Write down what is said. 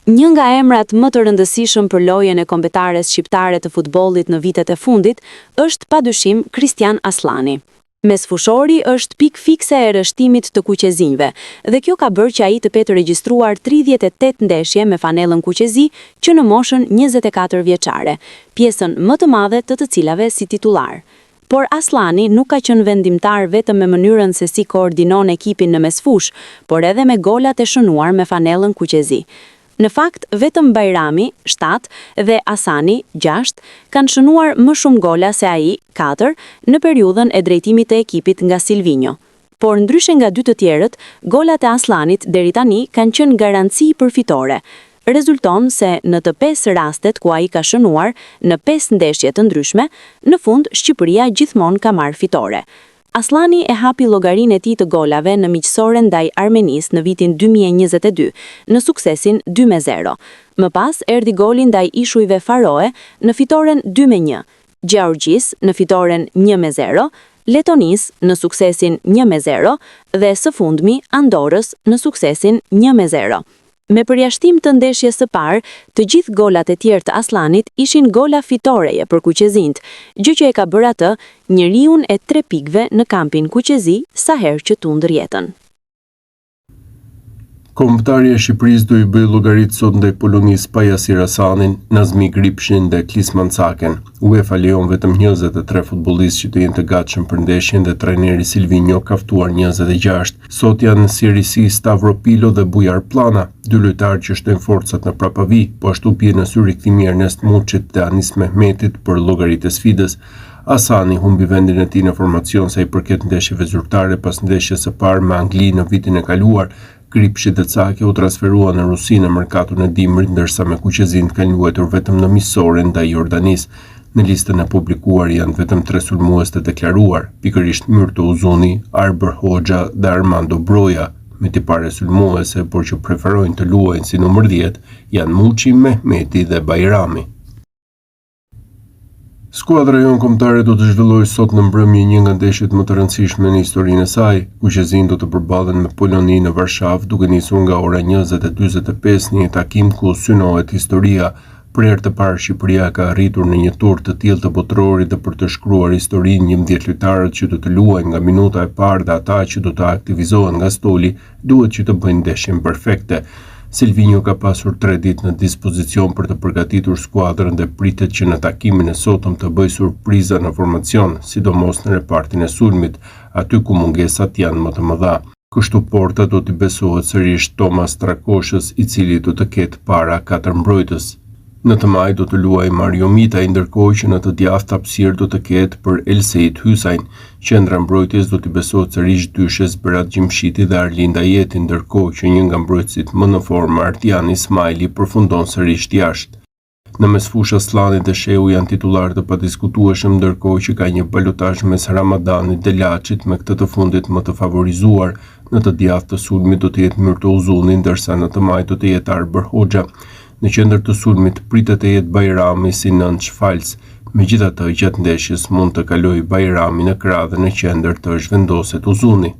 Një nga emrat më të rëndësishëm për lojën e kombëtares shqiptare të futbollit në vitet e fundit është padyshim Kristian Aslani. Mesfushori është pikë fikse e rështimit të kuqezinjve dhe kjo ka bërë që ai të petë regjistruar 38 ndeshje me fanellën kuqezi që në moshën 24 vjeçare, pjesën më të madhe të cilave si titullar. Por Aslani nuk ka qenë vendimtar vetëm me mënyrën se si koordinon ekipin në mesfush, por edhe me golat e shënuar me fanellën kuqezi. Në fakt, vetëm Bajrami, 7, dhe Asani, 6, kanë shënuar më shumë gola se ai, 4, në periudhën e drejtimit të ekipit nga Silvinho. Por ndryshe nga dy të tjerët, golat e Aslanit deri tani kanë qenë garanci për fitore. Rezulton se në të 5 rastet ku ai ka shënuar, në 5 ndeshje të ndryshme, në fund Shqipëria gjithmonë ka marrë fitore. Aslani e hapi llogarinë e tij të golave në miqësoren ndaj Armenisë në vitin 2022, në suksesin 2-0. Më pas erdhi goli ndaj Ishujve Faroe në fitoren 2-1, Gjeorgjisë në fitoren 1-0, Letonisë në suksesin 1-0 dhe së fundmi Andorrës në suksesin 1-0. Me përjashtim të ndeshjes së parë, të gjithë golat e tjerë të Aslanit ishin gola fitoreje për kuqezinjt, gjë që e ka bërë atë njeriun e 3 pikëve në kampin kuqezi sa herë që tundër jetën. Kombëtari e Shqipërisë do i bëjë llogaritë sot ndaj Polonisë pa Jasir Hasanin, Nazmi Gripshin dhe Klisman Caken. UEFA lejon vetëm 23 futbollistë që të jenë të gatshëm për ndeshjen dhe trajneri Silvinho ka ftuar 26. Sot janë në Serie C Stavropilo dhe Bujar Plana, dy lojtarë që shtojnë forcat në prapavi, po ashtu bie në sy rikthimi Ernest Muçit dhe Anis Mehmetit për llogaritë e sfidës. Hasani humbi vendin e tij në formacion sa i përket ndeshjeve zyrtare pas ndeshjes së parë me Angli në vitin e kaluar. Gripshi dhe Caki u transferuan në Rusi në merkatun e dimrit, ndërsa me kuqezinjt kanë luajtur vetëm në miqësore ndaj Jordanisë. Në listën e publikuar janë vetëm 3 sulmues të deklaruar, pikërisht Myrto Uzuni, Arber Hoxha dhe Armando Broja, me tipare sulmuese, por që preferojnë të luajnë si numër 10, janë Muçi, Mehmeti dhe Bajrami. Skuadra jon kombëtare do të zhvillojë sot në mbrëmje një nga ndeshjet më të rëndësishme në historinë e saj. Kuqezinjt do të përballen me Poloni në Varshavë, duke nisur nga ora 20:45 në një takim ku synohet historia. Për herë të parë Shqipëria ka arritur në një tur të tillë të botrorit dhe për të shkruar historinë 11 lojtarët që do të luajnë nga minuta e parë dhe ata që do të aktivizohen nga stoli duhet që të bëjnë ndeshjen perfekte. Silvinho ka pasur 3 ditë në dispozicion për të përgatitur skuadrën dhe pritet që në takimin e sotëm të bëjë surpriza në formacion, sidomos në repartin e sulmit, aty ku mungesat janë më të mëdha. Kështu porta do t'i besohet sërish Tomas Trakoshës, i cili do të ketë para 4 mbrojtës. Në të maj do të luaj Mario Mita, ndërkohë që në të djathtë hapësirë do të ketë për Elseit Hysain. Qendra mbrojtjes do t'i besohet sërish dyshes Berat Gjimshiti dhe Arlinda Jeti, ndërkohë që një nga mbrojtësit më në formë Artian Ismaili përfundon sërish jashtë. Në mesfush Aslani dhe Shehu janë titular të padiskutueshëm, ndërkohë që ka një balotazh mes Ramadanit dhe Laçit, me këtë të fundit më të favorizuar. Në të djathtë të sulmit do të jetë Myrto Uzuni, ndërsa në të maj do të jetë Arber Hoxha. Në qendër të sulmit pritet të jetë Bajrami si nënç falës. Megjithatë, gjatë ndeshjes mund të kalojë Bajrami në krah dhe në qendër të zhvendoset Uzuni.